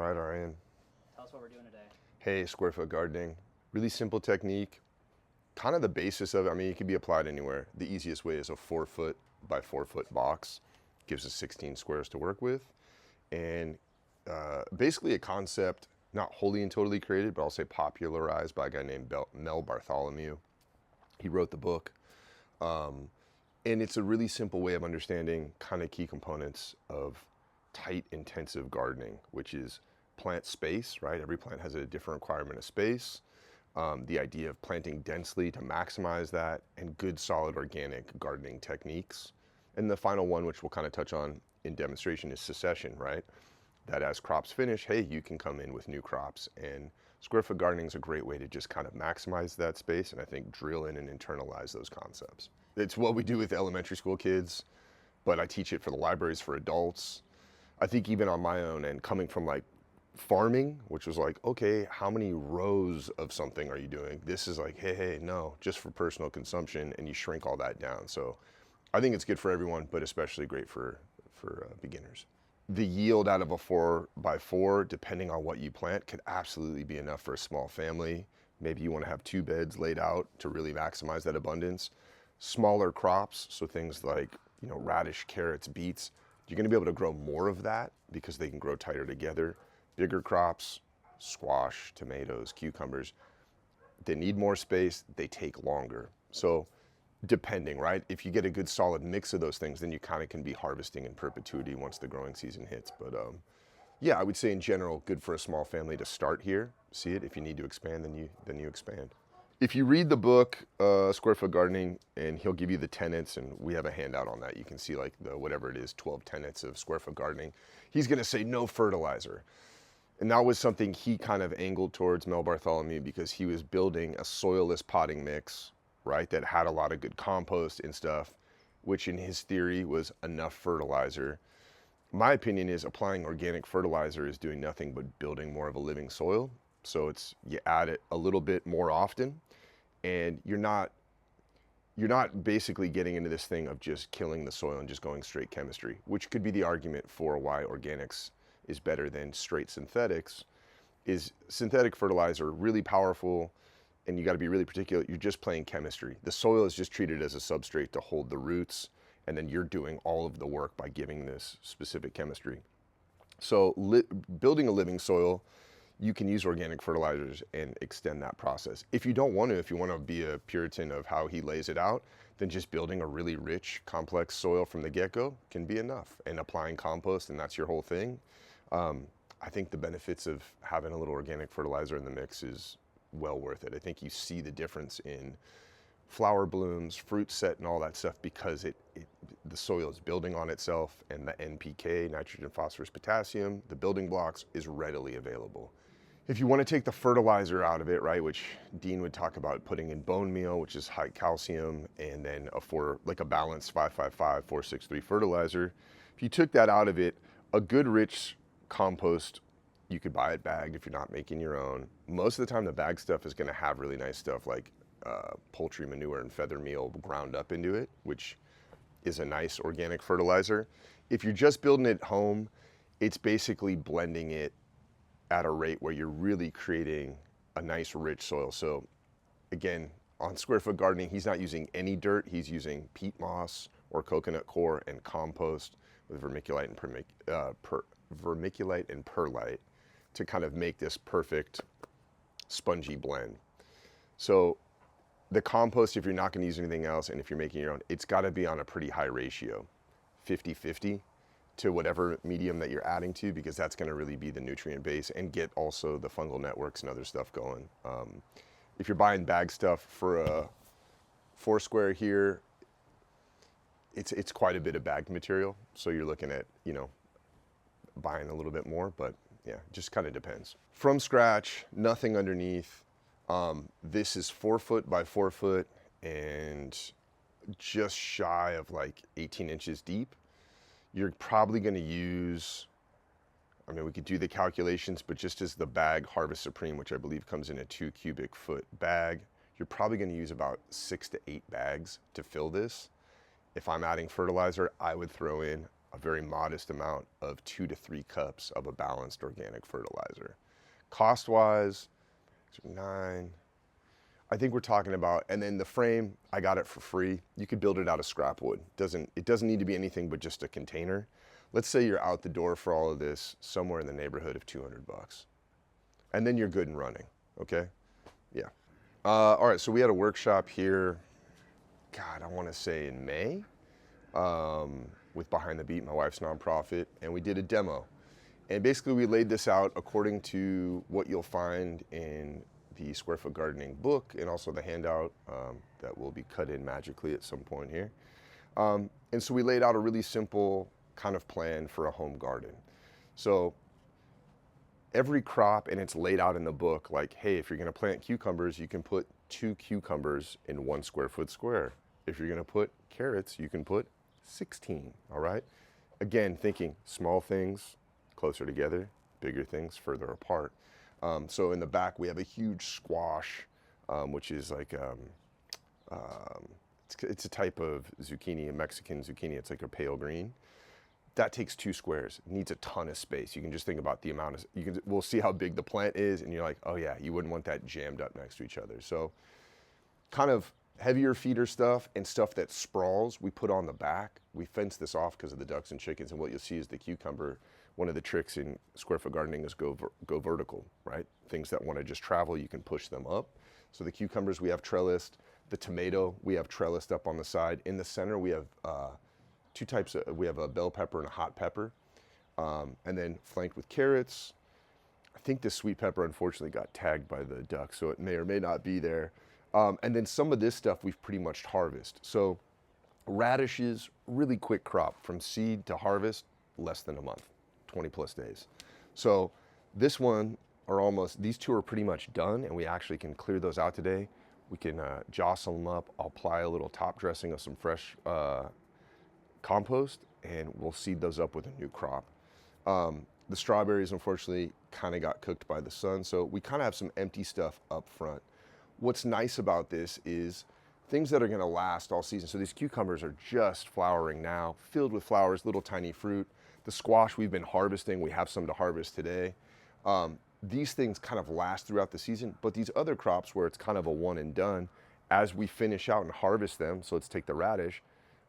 right, Ryan. Tell us what we're doing today. Hey, square foot gardening. Really simple technique. Kind of the basis of it, I mean, it can be applied anywhere. The easiest way is a 4 foot by 4 foot box. Gives us 16 squares to work with. And basically a concept not wholly and totally created, but I'll say popularized by a guy named Mel Bartholomew. He wrote the book. And it's a really simple way of understanding kind of key components of tight, intensive gardening, which is plant space, right? Every plant has a different requirement of space. The idea of planting densely to maximize that, and good solid organic gardening techniques. And the final one, which we'll kind of touch on in demonstration, is succession, right? That as crops finish, hey, you can come in with new crops. And square foot gardening is a great way to just kind of maximize that space and I think drill in and internalize those concepts. It's what we do with elementary school kids, but I teach it for the libraries for adults. I think even on my own and coming from like farming, which was like, okay, how many rows of something are you doing? This is like, hey, no, just for personal consumption, and you shrink all that down. So I think it's good for everyone, but especially great for beginners. The yield out of a 4x4, depending on what you plant, could absolutely be enough for a small family. Maybe you want to have 2 beds laid out to really maximize that abundance. Smaller crops, so things like radish, carrots, beets, you're going to be able to grow more of that because they can grow tighter together. Bigger crops, squash, tomatoes, cucumbers, they need more space, they take longer. So depending, right? If you get a good solid mix of those things, then you kind of can be harvesting in perpetuity once the growing season hits. But yeah, I would say in general, good for a small family to start here. See it. If you need to expand, then you expand. If you read the book, Square Foot Gardening, and he'll give you the tenets, and we have a handout on that. You can see like the, whatever it is, 12 tenets of square foot gardening. He's gonna say no fertilizer. And that was something he kind of angled towards, Mel Bartholomew, because he was building a soilless potting mix, right, that had a lot of good compost and stuff, which in his theory was enough fertilizer. My opinion is applying organic fertilizer is doing nothing but building more of a living soil. So it's, you add it a little bit more often, and you're not basically getting into this thing of just killing the soil and just going straight chemistry, which could be the argument for why organics is better than straight synthetics. Is synthetic fertilizer really powerful, and you got to be really particular. You're just playing chemistry. The soil is just treated as a substrate to hold the roots, and then you're doing all of the work by giving this specific chemistry. So building a living soil, you can use organic fertilizers and extend that process. If you don't want to, if you want to be a Puritan of how he lays it out, then just building a really rich, complex soil from the get-go can be enough. And applying compost, and that's your whole thing. I think the benefits of having a little organic fertilizer in the mix is well worth it. I think you see the difference in flower blooms, fruit set, and all that stuff because the soil is building on itself, and the NPK, nitrogen, phosphorus, potassium, the building blocks, is readily available. If you want to take the fertilizer out of it, right, which Dean would talk about putting in bone meal, which is high calcium, and then a balanced 5-5-5, 4-6-3 fertilizer. If you took that out of it, a good rich compost, you could buy it bagged if you're not making your own. Most of the time, the bag stuff is going to have really nice stuff like poultry manure and feather meal ground up into it, which is a nice organic fertilizer. If you're just building it home, it's basically blending it at a rate where you're really creating a nice rich soil. So again, on Square Foot Gardening, he's not using any dirt. He's using peat moss or coconut coir and compost with vermiculite and perlite to kind of make this perfect spongy blend. So the compost, if you're not going to use anything else, and if you're making your own, it's got to be on a pretty high ratio, 50-50 to whatever medium that you're adding to, because that's going to really be the nutrient base and get also the fungal networks and other stuff going. If you're buying bag stuff for a 4 square here, it's quite a bit of bagged material. So you're looking at, buying a little bit more, but yeah, just kind of depends. From scratch, nothing underneath. This is 4 foot by 4 foot and just shy of like 18 inches deep. You're probably going to use, we could do the calculations, but just as the bag Harvest Supreme, which I believe comes in a 2 cubic foot bag, you're probably going to use about 6 to 8 bags to fill this. If I'm adding fertilizer, I would throw in a very modest amount of 2 to 3 cups of a balanced organic fertilizer. Cost-wise, 9. I think we're talking about, and then the frame, I got it for free. You could build it out of scrap wood. It doesn't need to be anything but just a container. Let's say you're out the door for all of this somewhere in the neighborhood of 200 bucks. And then you're good and running, okay? Yeah. All right, so we had a workshop here, God, I want to say in May, with Behind the Beat, my wife's nonprofit, and we did a demo. And basically we laid this out according to what you'll find in the Square Foot Gardening book and also the handout that will be cut in magically at some point here. And so we laid out a really simple kind of plan for a home garden. So every crop, and it's laid out in the book, like, hey, if you're gonna plant cucumbers, you can put 2 cucumbers in 1 square foot square. If you're gonna put carrots, you can put 16, all right? Again, thinking small things closer together, bigger things further apart. So in the back, we have a huge squash, which is like, it's a type of zucchini, a Mexican zucchini. It's like a pale green. That takes 2 squares. It needs a ton of space. You can just think about the amount of, we'll see how big the plant is, and you're like, oh yeah, you wouldn't want that jammed up next to each other. So kind of heavier feeder stuff and stuff that sprawls, we put on the back. We fence this off because of the ducks and chickens, and what you'll see is the cucumber. One of the tricks in Square Foot Gardening is go vertical, right? Things that want to just travel, you can push them up. So the cucumbers we have trellised. The tomato we have trellised up on the side. In the center we have 2 types of, we have a bell pepper and a hot pepper. And then flanked with carrots. I think this sweet pepper unfortunately got tagged by the duck, so it may or may not be there. And then some of this stuff we've pretty much harvested. So radishes, really quick crop. From seed to harvest, less than a month. 20 plus days. So this one these 2 are pretty much done, and we actually can clear those out today. We can jostle them up. I'll apply a little top dressing of some fresh compost, and we'll seed those up with a new crop. The strawberries unfortunately kind of got cooked by the sun, so we kind of have some empty stuff up front. What's nice about this is things that are going to last all season. So these cucumbers are just flowering now, filled with flowers, little tiny fruit. The squash we've been harvesting, we have some to harvest today. These things kind of last throughout the season, but these other crops where it's kind of a one and done, as we finish out and harvest them, so let's take the radish,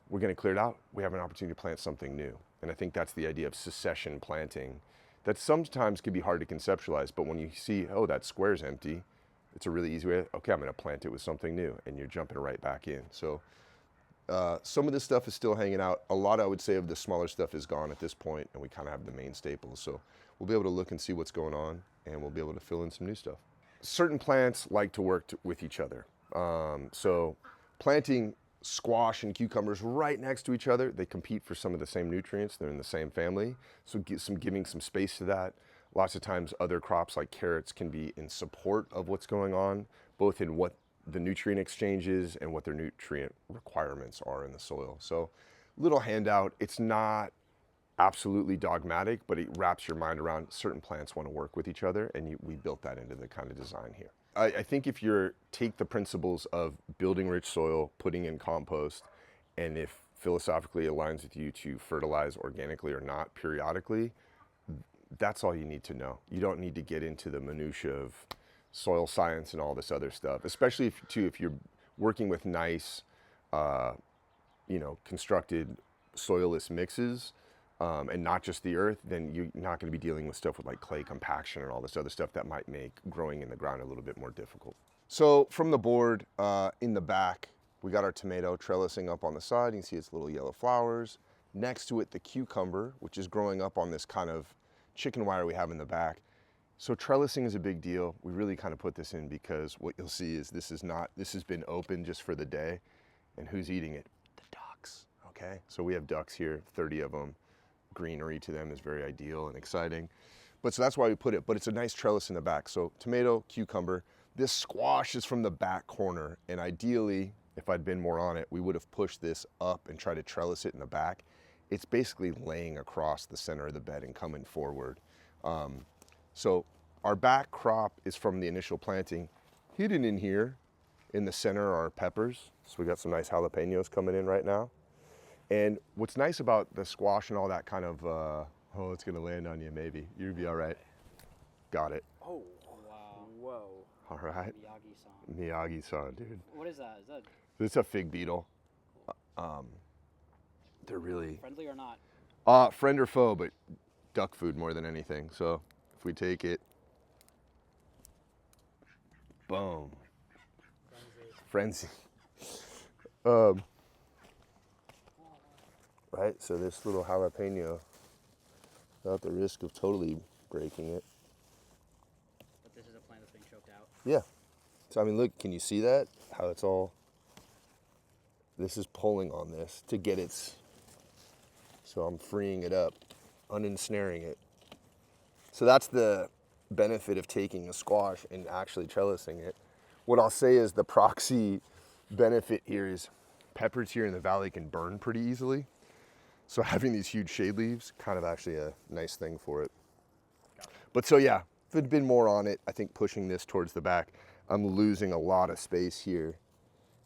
we're gonna clear it out, we have an opportunity to plant something new. And I think that's the idea of succession planting. That sometimes can be hard to conceptualize, but when you see, oh, that square's empty, it's a really easy way, okay, I'm gonna plant it with something new, and you're jumping right back in. So some of this stuff is still hanging out. A lot, I would say, of the smaller stuff is gone at this point, and we kind of have the main staples. So we'll be able to look and see what's going on, and we'll be able to fill in some new stuff. Certain plants like to work with each other. So planting squash and cucumbers right next to each other, they compete for some of the same nutrients. They're in the same family. So giving some space to that. Lots of times other crops like carrots can be in support of what's going on, both in what the nutrient exchanges and what their nutrient requirements are in the soil. So little handout, it's not absolutely dogmatic, but it wraps your mind around certain plants want to work with each other, and we built that into the kind of design here. I think if you take the principles of building rich soil, putting in compost, and if philosophically aligns with you to fertilize organically or not periodically, that's all you need to know. You don't need to get into the minutia of soil science and all this other stuff, especially if you're working with nice, constructed soilless mixes, and not just the earth, then you're not going to be dealing with stuff with like clay compaction and all this other stuff that might make growing in the ground a little bit more difficult. So from the board, in the back, we got our tomato trellising up on the side. You can see its little yellow flowers. Next to it, the cucumber, which is growing up on this kind of chicken wire we have in the back. So trellising is a big deal. We really kind of put this in because what you'll see is this has been open just for the day. And who's eating it? The ducks, okay? So we have ducks here, 30 of them. Greenery to them is very ideal and exciting. But so that's why we put it, but it's a nice trellis in the back. So tomato, cucumber. This squash is from the back corner, and ideally, if I'd been more on it, we would have pushed this up and tried to trellis it in the back. It's basically laying across the center of the bed and coming forward. So our back crop is from the initial planting. Hidden in here in the center are peppers. So we got some nice jalapenos coming in right now. And what's nice about the squash and all that kind of, oh, it's gonna land on you maybe. You'll be all right. Got it. Oh, wow. Whoa. All right. Miyagi-san. Miyagi-san, dude. What is that? Is that It's a fig beetle. They're really friendly or not? friend or foe, but duck food more than anything. So if we take it, boom, frenzy. Right. So this little jalapeno, without the risk of totally breaking it. But this is a plant that's being choked out. Yeah. So I mean, look, can you see that? How it's all. This is pulling on this to get its. So I'm freeing it up, unensnaring it. So that's the benefit of taking a squash and actually trellising it. What I'll say is the proxy benefit here is peppers here in the valley can burn pretty easily. So having these huge shade leaves, kind of actually a nice thing for it. But so yeah, if it'd been more on it, I think pushing this towards the back, I'm losing a lot of space here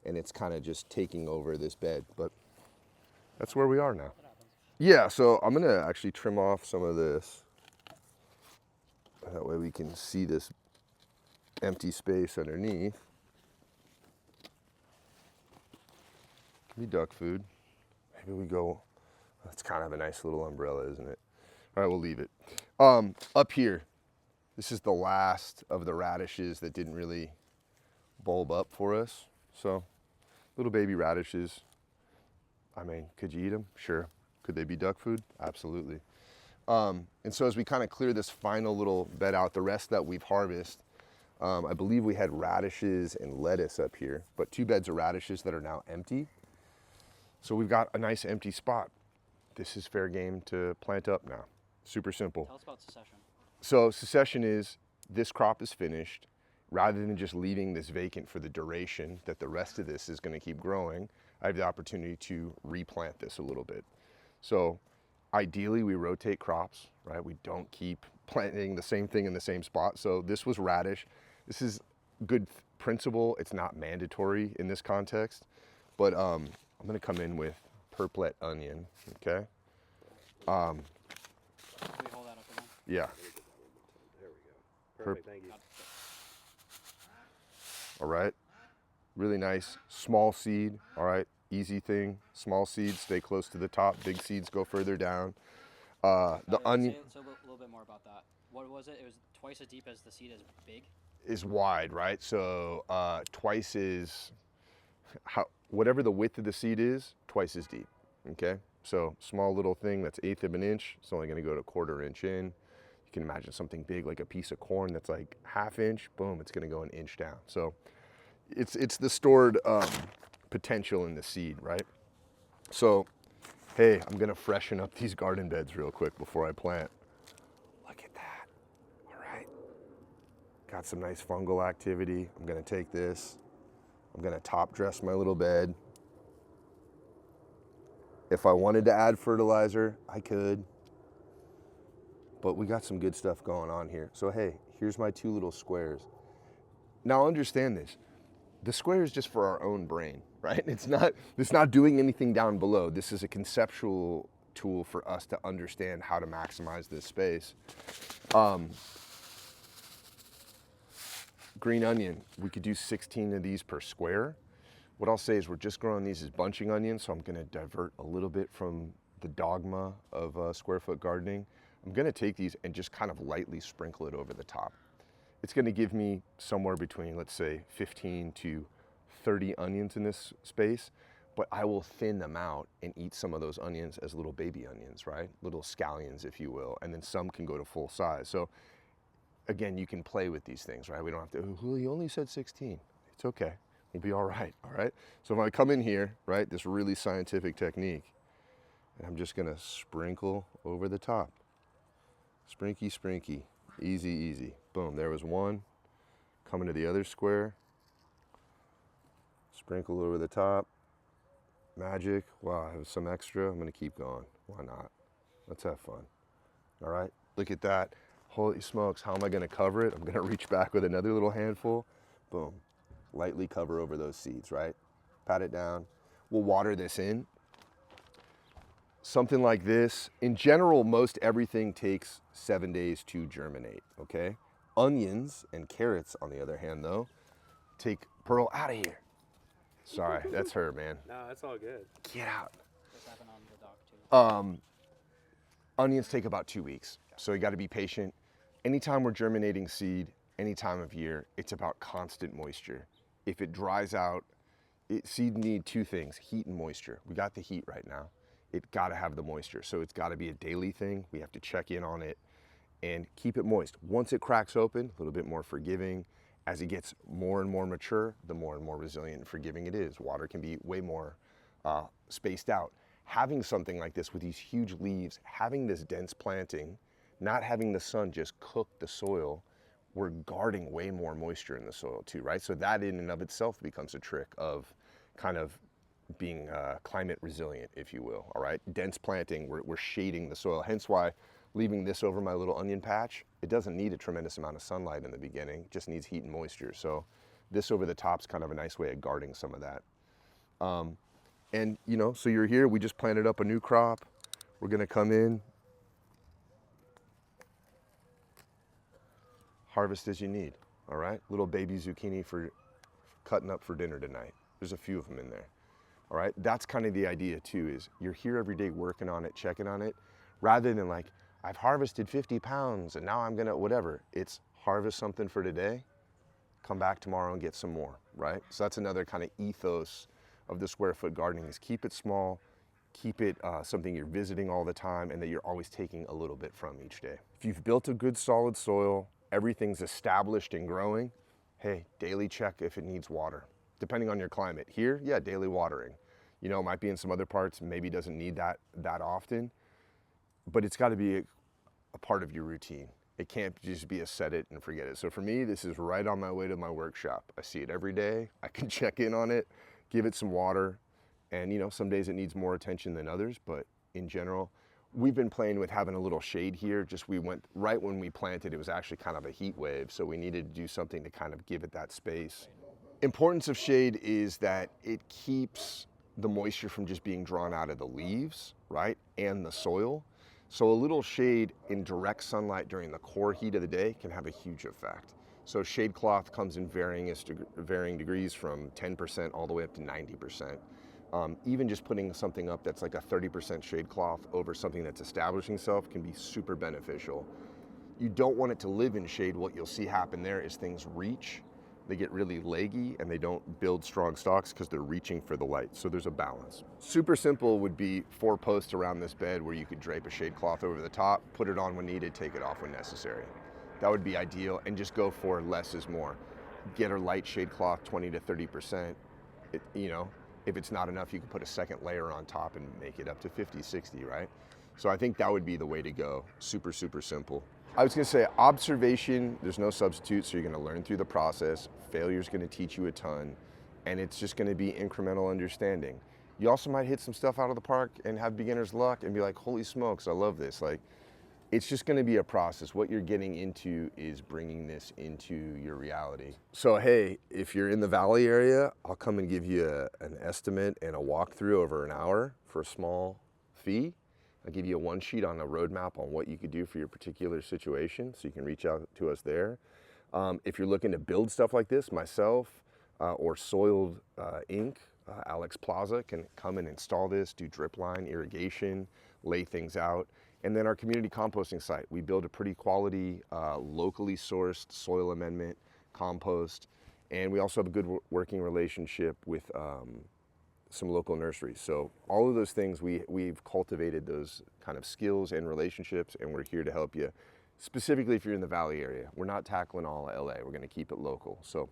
and it's kind of just taking over this bed, but that's where we are now. Yeah, so I'm gonna actually trim off some of this. That way we can see this empty space underneath. Give me duck food. Maybe we go, that's kind of a nice little umbrella, isn't it? All right, we'll leave it. Up here, this is the last of the radishes that didn't really bulb up for us. So, little baby radishes. I mean, could you eat them? Sure. Could they be duck food? Absolutely. And so as we kind of clear this final little bed out, the rest that we've harvested, I believe we had radishes and lettuce up here, but 2 beds of radishes that are now empty. So we've got a nice empty spot. This is fair game to plant up now. Super simple. Tell us about succession. So succession is this crop is finished. Rather than just leaving this vacant for the duration that the rest of this is going to keep growing, I have the opportunity to replant this a little bit. So ideally we rotate crops, right? We don't keep planting the same thing in the same spot. So this was radish. This is good principle. It's not mandatory in this context, but I'm gonna come in with purplet onion, okay? Can we hold that up again? Yeah. There we go. Perfect, thank you. All right. Really nice, small seed, all right? Easy thing, small seeds stay close to the top, big seeds go further down. The onion So a little bit more about that. What was it? It was twice as deep as the seed is big? is wide, right? So twice is, whatever the width of the seed is, twice as deep, okay? So small little thing that's 1/8 of an inch, it's only gonna go to 1/4 inch in. You can imagine something big like a piece of corn that's like 1/2 inch, boom, it's gonna go an inch down. So it's the stored potential in the seed, right? So, hey, I'm gonna freshen up these garden beds real quick before I plant. Look at that, all right. Got some nice fungal activity. I'm gonna take this, I'm gonna top dress my little bed. If I wanted to add fertilizer, I could, but we got some good stuff going on here. So hey, here's my 2 little squares. Now understand this. The square is just for our own brain, right? It's not doing anything down below. This is a conceptual tool for us to understand how to maximize this space. Green onion, we could do 16 of these per square. What I'll say is we're just growing these as bunching onions, so I'm gonna divert a little bit from the dogma of square foot gardening. I'm gonna take these and just kind of lightly sprinkle it over the top. It's gonna give me somewhere between, let's say, 15 to 30 onions in this space, but I will thin them out and eat some of those onions as little baby onions, right? Little scallions, if you will, and then some can go to full size. So again, you can play with these things, right? We don't have to, well, he only said 16. It's okay, we'll be all right? So if I come in here, right, this really scientific technique, and I'm just gonna sprinkle over the top. Sprinky, sprinky. Easy, easy. Boom, there was one. Coming to the other square. Sprinkle over the top. Magic. Wow, I have some extra. I'm gonna keep going. Why not? Let's have fun. All right, look at that. Holy smokes, how am I gonna cover it? I'm gonna reach back with another little handful. Boom, lightly cover over those seeds, right? Pat it down. We'll water this in. something like this. In general, most everything takes 7 days to germinate, okay? Onions and carrots, on the other hand, though, take Pearl out of here. Sorry, that's her, man. No, that's all good. Get out. This happened on the dock too. Onions take about 2 weeks, so you got to be patient. Anytime we're germinating seed, any time of year, it's about constant moisture. If it dries out, seed need two things, heat and moisture. We got the heat right now. It got to have the moisture, so it's got to be a daily thing. We have to check in on it and keep it moist. Once it cracks open, a little bit more forgiving. As it gets more and more mature, the more and more resilient and forgiving it is. Water can be way more spaced out. Having something like this with these huge leaves, having this dense planting, not having the sun just cook the soil, we're guarding way more moisture in the soil too, right? So that in and of itself becomes a trick of kind of being climate resilient, if you will, all right? Dense planting, we're shading the soil. Hence why leaving this over my little onion patch, it doesn't need a tremendous amount of sunlight in the beginning, it just needs heat and moisture. So this over the top's kind of a nice way of guarding some of that. And you know, so you're here, we just planted up a new crop. We're gonna come in, harvest as you need, all right? Little baby zucchini for cutting up for dinner tonight. There's a few of them in there, all right? That's kind of the idea too, is you're here every day working on it, checking on it, rather than like, I've harvested 50 pounds and now I'm gonna, whatever. It's harvest something for today, come back tomorrow and get some more, right? So that's another kind of ethos of the square foot gardening, is keep it small, keep it something you're visiting all the time and that you're always taking a little bit from each day. If you've built a good solid soil, everything's established and growing, hey, daily check if it needs water. Depending on your climate. Here, yeah, daily watering. You know, it might be in some other parts, maybe doesn't need that often, but it's gotta be a part of your routine. It can't just be a set it and forget it. So for me, this is right on my way to my workshop. I see it every day. I can check in on it, give it some water. And you know, some days it needs more attention than others, but in general, we've been playing with having a little shade here. Just we went, right when we planted, it was actually kind of a heat wave. So we needed to do something to kind of give it that space. Importance of shade is that it keeps the moisture from just being drawn out of the leaves, right? And the soil. So a little shade in direct sunlight during the core heat of the day can have a huge effect. So shade cloth comes in varying degrees from 10% all the way up to 90%. Even just putting something up that's like a 30% shade cloth over something that's establishing itself can be super beneficial. You don't want it to live in shade. What you'll see happen there is things reach, they get really leggy and they don't build strong stalks because they're reaching for the light. So there's a balance. Super simple would be 4 posts around this bed where you could drape a shade cloth over the top, put it on when needed, take it off when necessary. That would be ideal, and just go for less is more. Get a light shade cloth, 20 to 30%. You know, if it's not enough, you can put a second layer on top and make it up to 50, 60, right? So I think that would be the way to go. Super, super simple. I was gonna say observation, there's no substitute, so you're gonna learn through the process. Failure's gonna teach you a ton, and it's just gonna be incremental understanding. You also might hit some stuff out of the park and have beginner's luck and be like, holy smokes, I love this. Like, it's just gonna be a process. What you're getting into is bringing this into your reality. So hey, if you're in the Valley area, I'll come and give you an estimate and a walkthrough over an hour for a small fee. I'll give you a one sheet on a roadmap on what you could do for your particular situation, so you can reach out to us there. If you're looking to build stuff like this, myself or Soiled Inc., Alex Plaza can come and install this, do drip line, irrigation, lay things out. And then our community composting site, we build a pretty quality, locally sourced soil amendment compost. And we also have a good working relationship with some local nurseries. So all of those things, we've cultivated those kind of skills and relationships, and we're here to help you. Specifically if you're in the Valley area. We're not tackling all of LA, we're gonna keep it local. So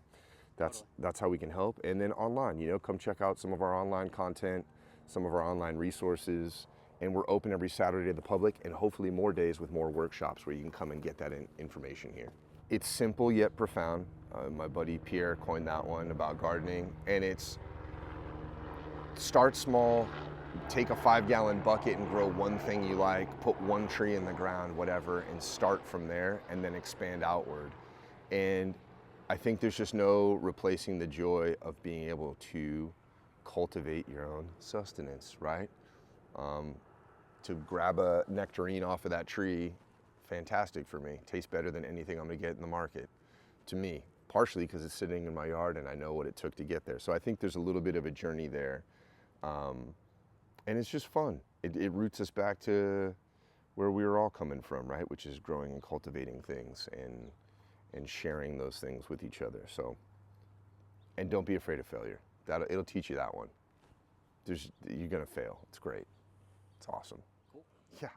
that's how we can help. And then online, you know, come check out some of our online content, some of our online resources. And we're open every Saturday to the public, and hopefully more days with more workshops where you can come and get that information here. It's simple yet profound. My buddy Pierre coined that one about gardening, and it's start small, take a 5-gallon bucket and grow one thing you like, put one tree in the ground, whatever, and start from there and then expand outward. And I think there's just no replacing the joy of being able to cultivate your own sustenance, right? to grab a nectarine off of that tree, fantastic for me. Tastes better than anything I'm gonna get in the market, to me. Partially because it's sitting in my yard and I know what it took to get there. So I think there's a little bit of a journey there. And it's just fun. It roots us back to where we were all coming from, right? Which is growing and cultivating things and sharing those things with each other. So, and don't be afraid of failure. It'll teach you that one. You're gonna fail. It's great. It's awesome. Cool. Yeah.